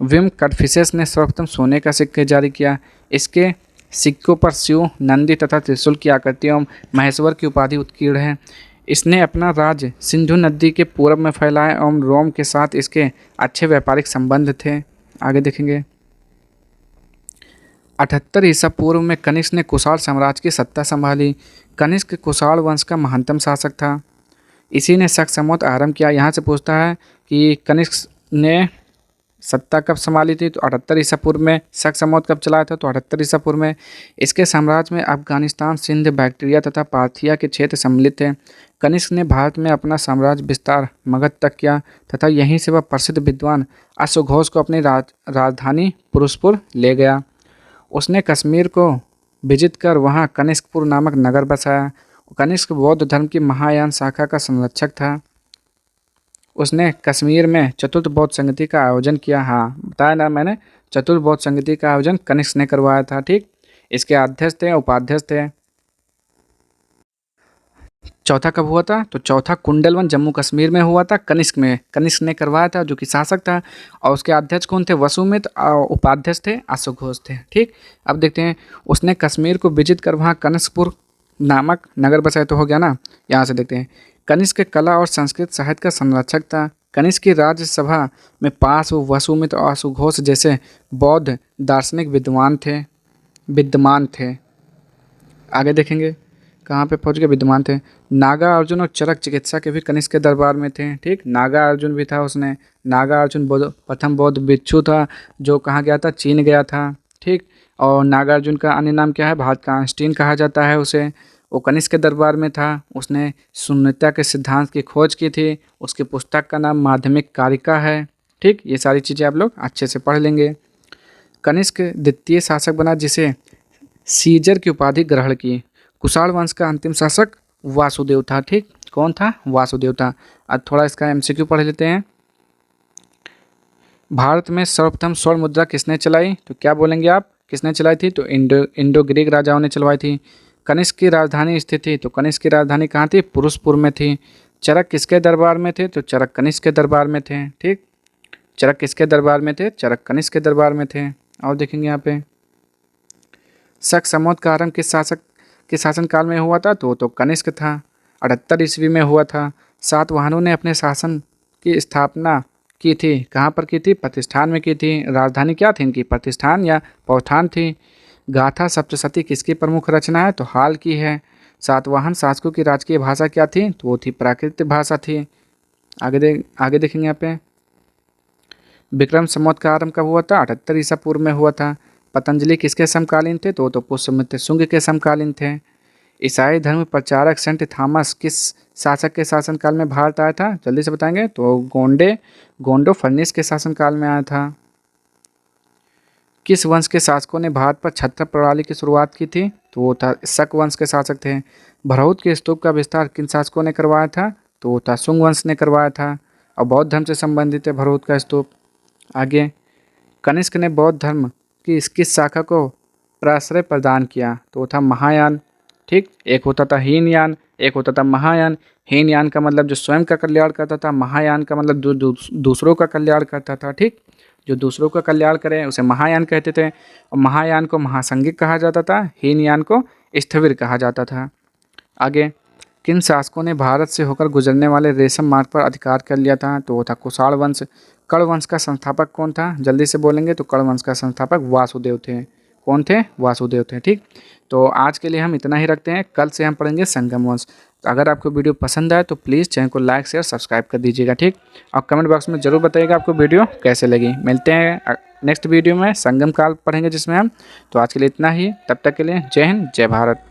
विम कडफिसेस ने सर्वप्रथम सोने का सिक्के जारी किया। इसके सिक्कों पर शिव, नंदी तथा त्रिशूल की आकृति एवं महेश्वर की उपाधि उत्कीर्ण है। इसने अपना राज्य सिंधु नदी के पूर्व में फैलाया एवं रोम के साथ इसके अच्छे व्यापारिक संबंध थे। आगे देखेंगे 78 ईसा पूर्व में कनिष्क ने कुषाण साम्राज्य की सत्ता संभाली। कनिष्क कुषाण वंश का महानतम शासक था। इसी ने शक संवत आरंभ किया। यहाँ से पूछता है कि कनिष्क ने सत्ता कब संभाली थी, तो 78 ईसा पूर्व में। शक संवत कब चलाया था, तो 78 ईसा पूर्व में। इसके साम्राज्य में अफगानिस्तान, सिंध, बैक्ट्रिया तथा पार्थिया के क्षेत्र सम्मिलित थे। कनिष्क ने भारत में अपना साम्राज्य विस्तार मगध तक किया तथा यहीं से वह प्रसिद्ध विद्वान अश्वघोष को अपनी राजधानी पुरुषपुर ले गया। उसने कश्मीर को विजित कर वहाँ कनिष्कपुर नामक नगर बसाया। कनिष्क बौद्ध धर्म की महायान शाखा का संरक्षक था। उसने कश्मीर में चतुर्थ बौद्ध संगति का आयोजन किया। हाँ, बताया ना मैंने, चतुर्थ बौद्ध संगति का आयोजन कनिष्क ने करवाया था। ठीक, इसके अध्यक्ष थे, उपाध्यक्ष थे। चौथा कब हुआ था, तो चौथा कुंडलवन जम्मू कश्मीर में हुआ था, कनिष्क में। कनिष्क ने करवाया था, जो कि शासक था। और उसके अध्यक्ष कौन थे, वसुमित, और उपाध्यक्ष थे अश्वघोष थे। ठीक, अब देखते हैं उसने कश्मीर को विजित कर वहाँ कनिष्कपुर नामक नगर बसाया, तो हो गया ना। यहाँ से देखते हैं कनिष्क कला और संस्कृत साहित्य का संरक्षक था। कनिष्क की राज्यसभा में पास वसुमित और अश्वघोष जैसे बौद्ध दार्शनिक विद्वान थे। आगे देखेंगे कहाँ पे पहुँच गए, विद्वान थे। नागा अर्जुन और चरक चिकित्सा के भी कनिष्क के दरबार में थे। ठीक, नागा अर्जुन भी था उसने। नागा अर्जुन प्रथम बौद्ध भिक्षु था, जो कहाँ गया था, चीन गया था। ठीक, और नागार्जुन का अन्य नाम क्या है, भारत का आइंस्टीन कहा जाता है उसे। वो कनिष्क के दरबार में था। उसने शून्यता के सिद्धांत की खोज की थी। उसकी पुस्तक का नाम माध्यमिक कारिका है। ठीक, ये सारी चीज़ें आप लोग अच्छे से पढ़ लेंगे। कनिष्क द्वितीय शासक बना, जिसे सीजर की उपाधि ग्रहण की। कुषाण वंश का अंतिम शासक वासुदेव था। ठीक, कौन था, वासुदेव था। अब थोड़ा इसका एमसीक्यू पढ़ लेते हैं। भारत में सर्वप्रथम स्वर्ण मुद्रा किसने चलाई, तो क्या बोलेंगे आप, किसने चलाई थी, तो इंडो ग्रीक राजाओं ने चलवाई थी। कनिष्क की राजधानी स्थित थी, तो कनिष्क की राजधानी कहाँ थी, पुरुषपुर में थी। चरक किसके दरबार में थे? तो चरक कनिष्क के दरबार में थे। ठीक, चरक किसके दरबार में थे? चरक कनिष्क के दरबार में थे। और देखेंगे यहाँ पे शक समोद का आरंभ किस शासक के शासनकाल में हुआ था? तो कनिष्क था। 78 ईस्वी में हुआ था। सातवाहनों ने अपने शासन की स्थापना की थी। कहाँ पर की थी? प्रतिष्ठान में की थी। राजधानी क्या थी इनकी? प्रतिष्ठान या पौठान थी। गाथा सप्तशती किसकी प्रमुख रचना है? तो हाल की है। सातवाहन शासकों की राजकीय भाषा क्या थी? तो वो थी प्राकृत भाषा थी। आगे देखेंगे यहाँ पे विक्रम संवत का आरंभ कब हुआ था? 78 ईसा पूर्व में हुआ था। पतंजलि किसके समकालीन थे? तो पुष्यमित्र शुंग के समकालीन थे। ईसाई धर्म प्रचारक सेंट थॉमस किस शासक के शासनकाल में भारत आया था? जल्दी से बताएंगे। तो गोंडो फर्निस के शासनकाल में आया था। किस वंश के शासकों ने भारत पर छत्र प्रणाली की शुरुआत की थी? तो वो था शक वंश के शासक थे। भरहुत के स्तूप का विस्तार किन शासकों ने करवाया था? तो वो था शुंग वंश ने करवाया था। और बौद्ध धर्म से संबंधित है भरहुत का स्तूप। आगे कनिष्क ने बौद्ध धर्म की किस शाखा को प्रश्रय प्रदान किया? तो वो था महायान। ठीक, एक होता था हीनयान, एक होता था महायान। हीनयान का मतलब जो स्वयं का कल्याण करता था, महायान का मतलब दूसरों का कल्याण करता था। ठीक, जो दूसरों का कल्याण करें उसे महायान कहते थे। और महायान को महासंगिक कहा जाता था, हीनयान को स्थविर कहा जाता था। आगे किन शासकों ने भारत से होकर गुजरने वाले रेशम मार्ग पर अधिकार कर लिया था? तो वो था कुषाण वंश। कर्ण वंश का संस्थापक कौन था? जल्दी से बोलेंगे। तो कर्ण वंश का संस्थापक वासुदेव थे। कौन थे? वासुदेव थे। ठीक, तो आज के लिए हम इतना ही रखते हैं। कल से हम पढ़ेंगे संगम वंश। तो अगर आपको वीडियो पसंद आए तो प्लीज़ चैनल को लाइक शेयर सब्सक्राइब कर दीजिएगा। ठीक, और कमेंट बॉक्स में ज़रूर बताइएगा आपको वीडियो कैसे लगी। मिलते हैं नेक्स्ट वीडियो में, संगम काल पढ़ेंगे जिसमें हम। तो आज के लिए इतना ही, तब तक के लिए जय हिंद जय भारत।